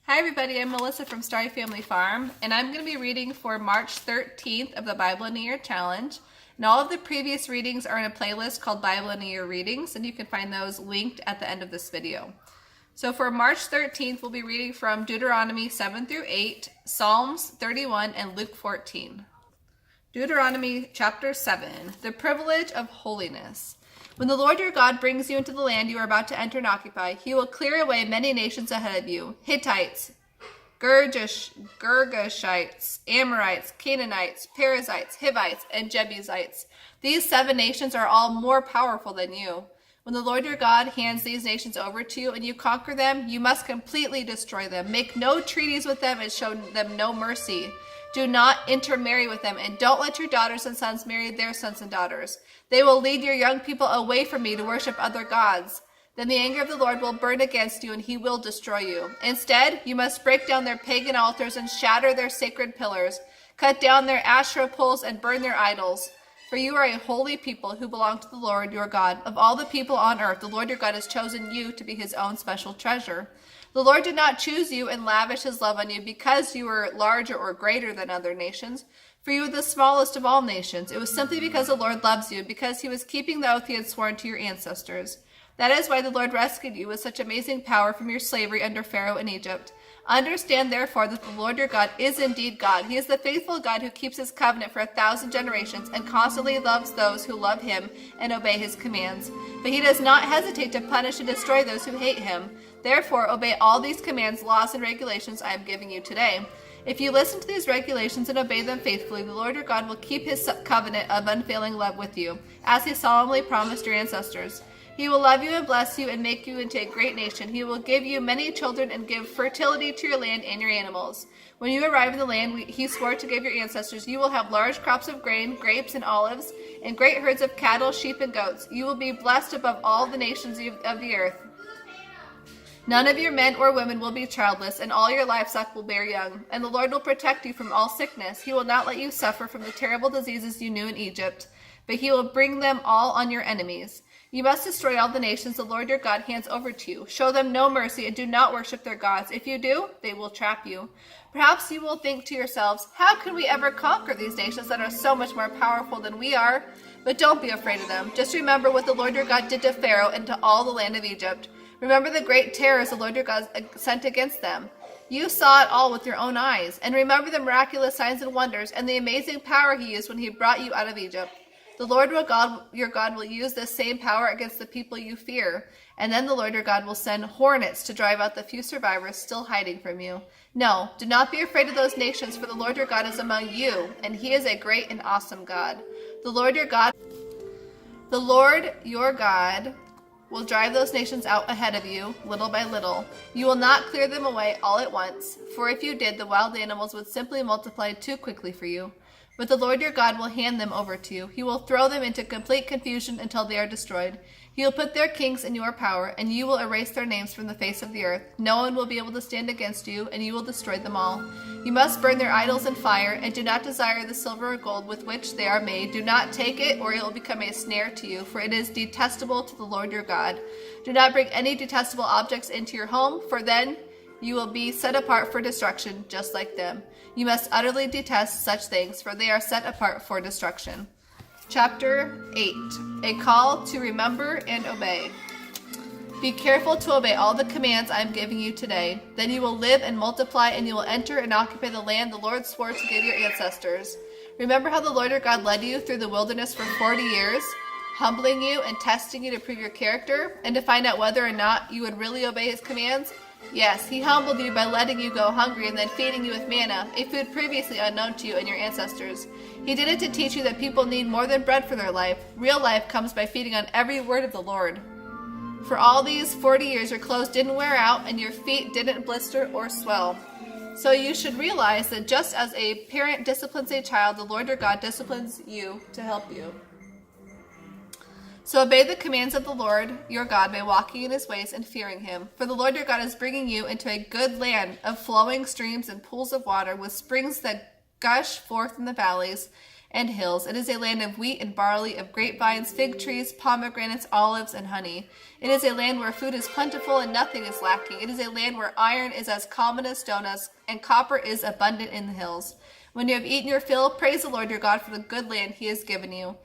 Hi everybody, I'm Melissa from Starry Family Farm, and I'm going to be reading for March 13th of the Bible in a Year Challenge. And all of the previous readings are in a playlist called Bible in a Year Readings, and you can find those linked at the end of this video. So for March 13th, we'll be reading from Deuteronomy 7 through 8, Psalms 31, and Luke 14. Deuteronomy chapter 7, the privilege of holiness. When the Lord your God brings you into the land you are about to enter and occupy, he will clear away many nations ahead of you: Hittites, Girgashites, Amorites, Canaanites, Perizzites, Hivites, and Jebusites. These 7 nations are all more powerful than you. When the Lord your God hands these nations over to you and you conquer them, you must completely destroy them. Make no treaties with them and show them no mercy. Do not intermarry with them, and don't let your daughters and sons marry their sons and daughters. They will lead your young people away from me to worship other gods. Then the anger of the Lord will burn against you, and he will destroy you. Instead, you must break down their pagan altars and shatter their sacred pillars. Cut down their Asherah poles and burn their idols. For you are a holy people who belong to the Lord your God. Of all the people on earth, the Lord your God has chosen you to be his own special treasure. The Lord did not choose you and lavish his love on you because you were larger or greater than other nations, for you were the smallest of all nations. It was simply because the Lord loves you, because he was keeping the oath he had sworn to your ancestors. That is why the Lord rescued you with such amazing power from your slavery under Pharaoh in Egypt. Understand, therefore, that the Lord your God is indeed God. He is the faithful God who keeps his covenant for 1,000 generations and constantly loves those who love him and obey his commands. But he does not hesitate to punish and destroy those who hate him. Therefore, obey all these commands, laws, and regulations I am giving you today. If you listen to these regulations and obey them faithfully, the Lord your God will keep his covenant of unfailing love with you, as he solemnly promised your ancestors. He will love you and bless you and make you into a great nation. He will give you many children and give fertility to your land and your animals. When you arrive in the land he swore to give your ancestors, you will have large crops of grain, grapes, and olives, and great herds of cattle, sheep, and goats. You will be blessed above all the nations of the earth. None of your men or women will be childless, and all your livestock will bear young. And the Lord will protect you from all sickness. He will not let you suffer from the terrible diseases you knew in Egypt, but he will bring them all on your enemies. You must destroy all the nations the Lord your God hands over to you. Show them no mercy and do not worship their gods. If you do, they will trap you. Perhaps you will think to yourselves, how can we ever conquer these nations that are so much more powerful than we are? But don't be afraid of them. Just remember what the Lord your God did to Pharaoh and to all the land of Egypt. Remember the great terrors the Lord your God sent against them. You saw it all with your own eyes. And remember the miraculous signs and wonders and the amazing power he used when he brought you out of Egypt. The Lord your God will use this same power against the people you fear, and then the Lord your God will send hornets to drive out the few survivors still hiding from you. No, do not be afraid of those nations, for the Lord your God is among you, and he is a great and awesome God. The Lord your God will drive those nations out ahead of you, little by little. You will not clear them away all at once, for if you did, the wild animals would simply multiply too quickly for you. But the Lord your God will hand them over to you. He will throw them into complete confusion until they are destroyed. He will put their kings in your power, and you will erase their names from the face of the earth. No one will be able to stand against you, and you will destroy them all. You must burn their idols in fire, and do not desire the silver or gold with which they are made. Do not take it, or it will become a snare to you, for it is detestable to the Lord your God. Do not bring any detestable objects into your home, for then you will be set apart for destruction, just like them. You must utterly detest such things, for they are set apart for destruction. Chapter 8. A call to remember and obey. Be careful to obey all the commands I am giving you today. Then you will live and multiply, and you will enter and occupy the land the Lord swore to give your ancestors. Remember how the Lord your God led you through the wilderness for 40 years, humbling you and testing you to prove your character, and to find out whether or not you would really obey his commands? Yes, he humbled you by letting you go hungry and then feeding you with manna, a food previously unknown to you and your ancestors. He did it to teach you that people need more than bread for their life. Real life comes by feeding on every word of the Lord. For all these 40 years, your clothes didn't wear out and your feet didn't blister or swell. So you should realize that just as a parent disciplines a child, the Lord your God disciplines you to help you. So obey the commands of the Lord your God by walking in his ways and fearing him. For the Lord your God is bringing you into a good land of flowing streams and pools of water, with springs that gush forth in the valleys, and hills. It is a land of wheat and barley, of grapevines, fig trees, pomegranates, olives, and honey. It is a land where food is plentiful and nothing is lacking. It is a land where iron is as common as stone, and copper is abundant in the hills. When you have eaten your fill, praise the Lord your God for the good land he has given you.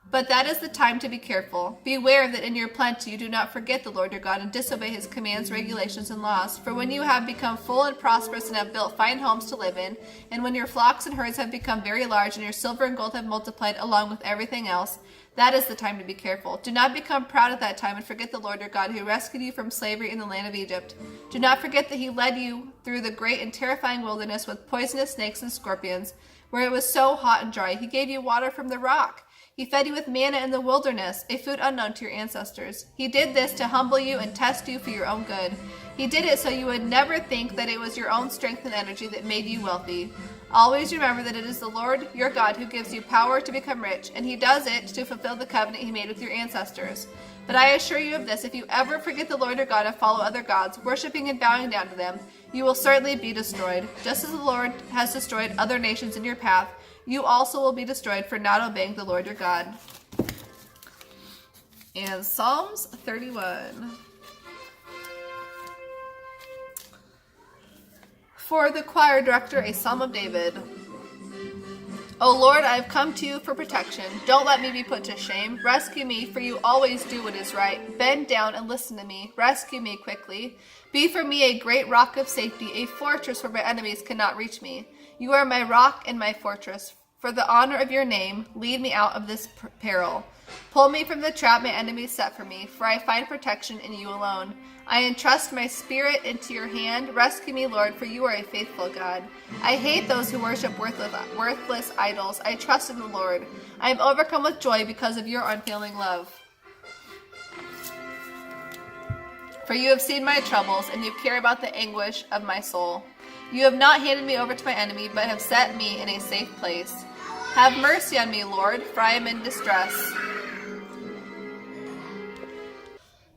But that is the time to be careful. Beware that in your plenty you do not forget the Lord your God and disobey his commands, regulations, and laws. For when you have become full and prosperous and have built fine homes to live in, and when your flocks and herds have become very large and your silver and gold have multiplied along with everything else, that is the time to be careful. Do not become proud at that time and forget the Lord your God who rescued you from slavery in the land of Egypt. Do not forget that he led you through the great and terrifying wilderness with poisonous snakes and scorpions, where it was so hot and dry. He gave you water from the rock. He fed you with manna in the wilderness, a food unknown to your ancestors. He did this to humble you and test you for your own good. He did it so you would never think that it was your own strength and energy that made you wealthy. Always remember that it is the Lord your God who gives you power to become rich, and he does it to fulfill the covenant he made with your ancestors. But I assure you of this, if you ever forget the Lord your God and follow other gods, worshiping and bowing down to them, you will certainly be destroyed. Just as the Lord has destroyed other nations in your path, you also will be destroyed for not obeying the Lord your God. And Psalms 31. For the choir director, a Psalm of David. O Lord, I have come to you for protection. Don't let me be put to shame. Rescue me, for you always do what is right. Bend down and listen to me. Rescue me quickly. Be for me a great rock of safety, a fortress where my enemies cannot reach me. You are my rock and my fortress. For the honor of your name, lead me out of this peril. Pull me from the trap my enemies set for me, for I find protection in you alone. I entrust my spirit into your hand. Rescue me, Lord, for you are a faithful God. I hate those who worship worthless idols. I trust in the Lord. I am overcome with joy because of your unfailing love. For you have seen my troubles, and you care about the anguish of my soul. You have not handed me over to my enemy, but have set me in a safe place. Have mercy on me, Lord, for I am in distress.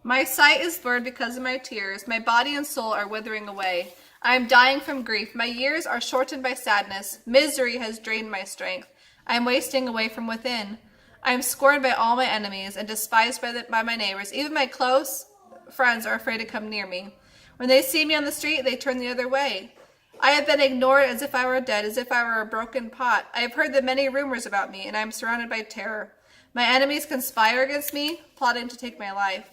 My sight is blurred because of my tears. My body and soul are withering away. I am dying from grief. My years are shortened by sadness. Misery has drained my strength. I am wasting away from within. I am scorned by all my enemies and despised by my neighbors. Even my close friends are afraid to come near me. When they see me on the street, they turn the other way. I have been ignored as if I were dead, as if I were a broken pot. I have heard the many rumors about me, and I am surrounded by terror. My enemies conspire against me, plotting to take my life.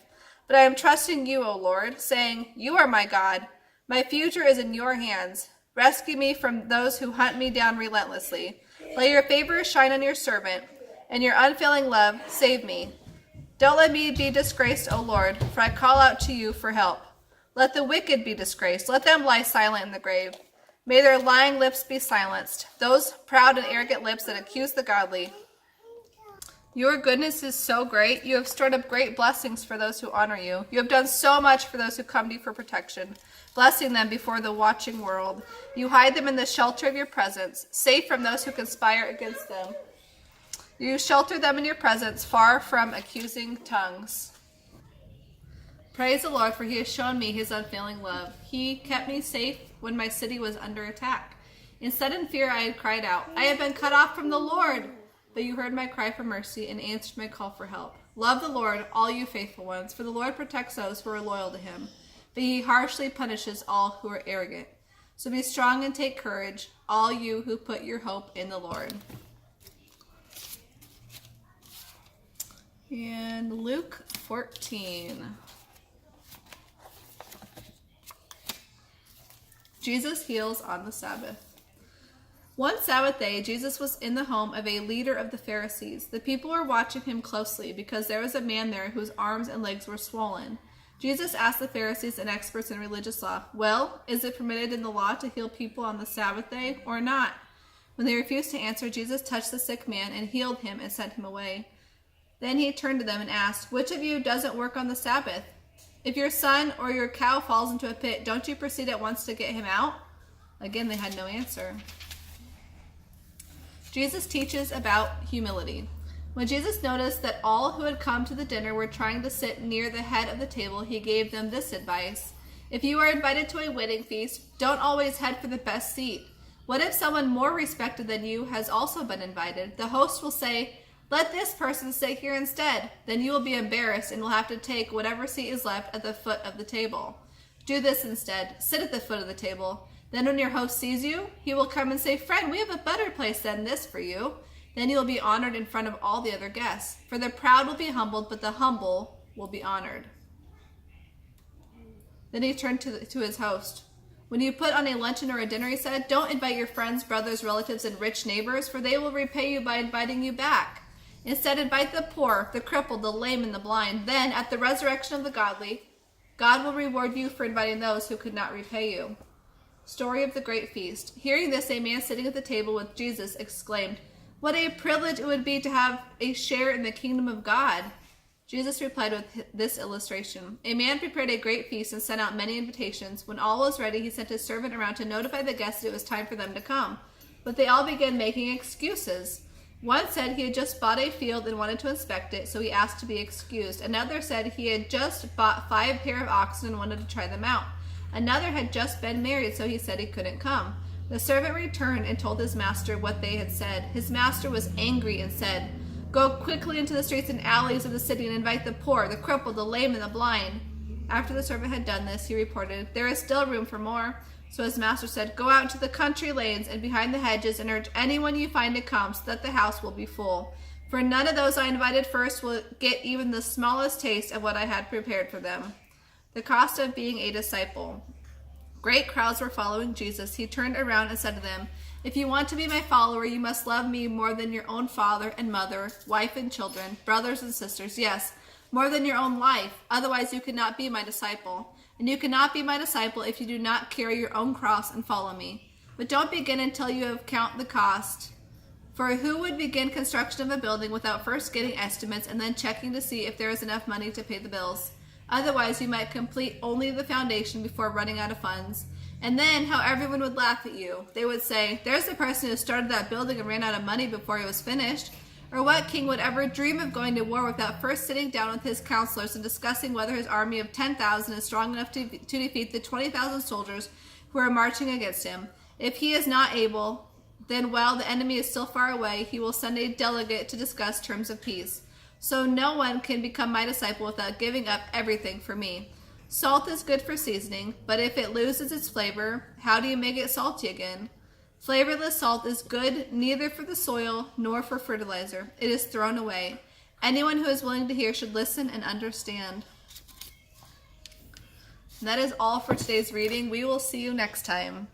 But I am trusting you, O Lord, saying, you are my God. My future is in your hands. Rescue me from those who hunt me down relentlessly. Let your favor shine on your servant, and your unfailing love save me. Don't let me be disgraced, O Lord, for I call out to you for help. Let the wicked be disgraced. Let them lie silent in the grave. May their lying lips be silenced, those proud and arrogant lips that accuse the godly. Your goodness is so great. You have stored up great blessings for those who honor you. You have done so much for those who come to you for protection, blessing them before the watching world. You hide them in the shelter of your presence, safe from those who conspire against them. You shelter them in your presence, far from accusing tongues. Praise the Lord, for he has shown me his unfailing love. He kept me safe when my city was under attack. In sudden fear I had cried out, I have been cut off from the Lord. But you heard my cry for mercy and answered my call for help. Love the Lord, all you faithful ones, for the Lord protects those who are loyal to him. But he harshly punishes all who are arrogant. So be strong and take courage, all you who put your hope in the Lord. And Luke 14. Jesus heals on the Sabbath. One Sabbath day, Jesus was in the home of a leader of the Pharisees. The people were watching him closely because there was a man there whose arms and legs were swollen. Jesus asked the Pharisees and experts in religious law, well, is it permitted in the law to heal people on the Sabbath day or not? When they refused to answer, Jesus touched the sick man and healed him and sent him away. Then he turned to them and asked, which of you doesn't work on the Sabbath? If your son or your cow falls into a pit, don't you proceed at once to get him out? Again, they had no answer. Jesus teaches about humility. When Jesus noticed that all who had come to the dinner were trying to sit near the head of the table, he gave them this advice. If you are invited to a wedding feast, don't always head for the best seat. What if someone more respected than you has also been invited? The host will say, let this person sit here instead. Then you will be embarrassed and will have to take whatever seat is left at the foot of the table. Do this instead. Sit at the foot of the table. Then when your host sees you, he will come and say, friend, we have a better place than this for you. Then you will be honored in front of all the other guests. For the proud will be humbled, but the humble will be honored. Then he turned to his host. When you put on a luncheon or a dinner, he said, don't invite your friends, brothers, relatives, and rich neighbors, for they will repay you by inviting you back. Instead, invite the poor, the crippled, the lame, and the blind. Then, at the resurrection of the godly, God will reward you for inviting those who could not repay you. Story of the Great Feast. Hearing this, a man sitting at the table with Jesus exclaimed, what a privilege it would be to have a share in the kingdom of God. Jesus replied with this illustration. A man prepared a great feast and sent out many invitations. When all was ready, he sent his servant around to notify the guests that it was time for them to come. But they all began making excuses. One said he had just bought a field and wanted to inspect it, so he asked to be excused. Another said he had just bought 5 pair of oxen and wanted to try them out. Another had just been married, so he said he couldn't come. The servant returned and told his master what they had said. His master was angry and said, go quickly into the streets and alleys of the city and invite the poor, the crippled, the lame, and the blind. After the servant had done this, he reported, there is still room for more. So his master said, go out into the country lanes and behind the hedges and urge anyone you find to come, so that the house will be full. For none of those I invited first will get even the smallest taste of what I had prepared for them. The cost of being a disciple. Great crowds were following Jesus. He turned around and said to them, if you want to be my follower, you must love me more than your own father and mother, wife and children, brothers and sisters, yes, more than your own life. Otherwise, you cannot be my disciple. And you cannot be my disciple if you do not carry your own cross and follow me. But don't begin until you have counted the cost. For who would begin construction of a building without first getting estimates and then checking to see if there is enough money to pay the bills? Otherwise, you might complete only the foundation before running out of funds. And then how everyone would laugh at you. They would say, there's the person who started that building and ran out of money before it was finished. Or what king would ever dream of going to war without first sitting down with his counselors and discussing whether his army of 10,000 is strong enough to defeat the 20,000 soldiers who are marching against him? If he is not able, then while the enemy is still far away, he will send a delegate to discuss terms of peace. So no one can become my disciple without giving up everything for me. Salt is good for seasoning, but if it loses its flavor, how do you make it salty again? Flavorless salt is good neither for the soil nor for fertilizer. It is thrown away. Anyone who is willing to hear should listen and understand. And that is all for today's reading. We will see you next time.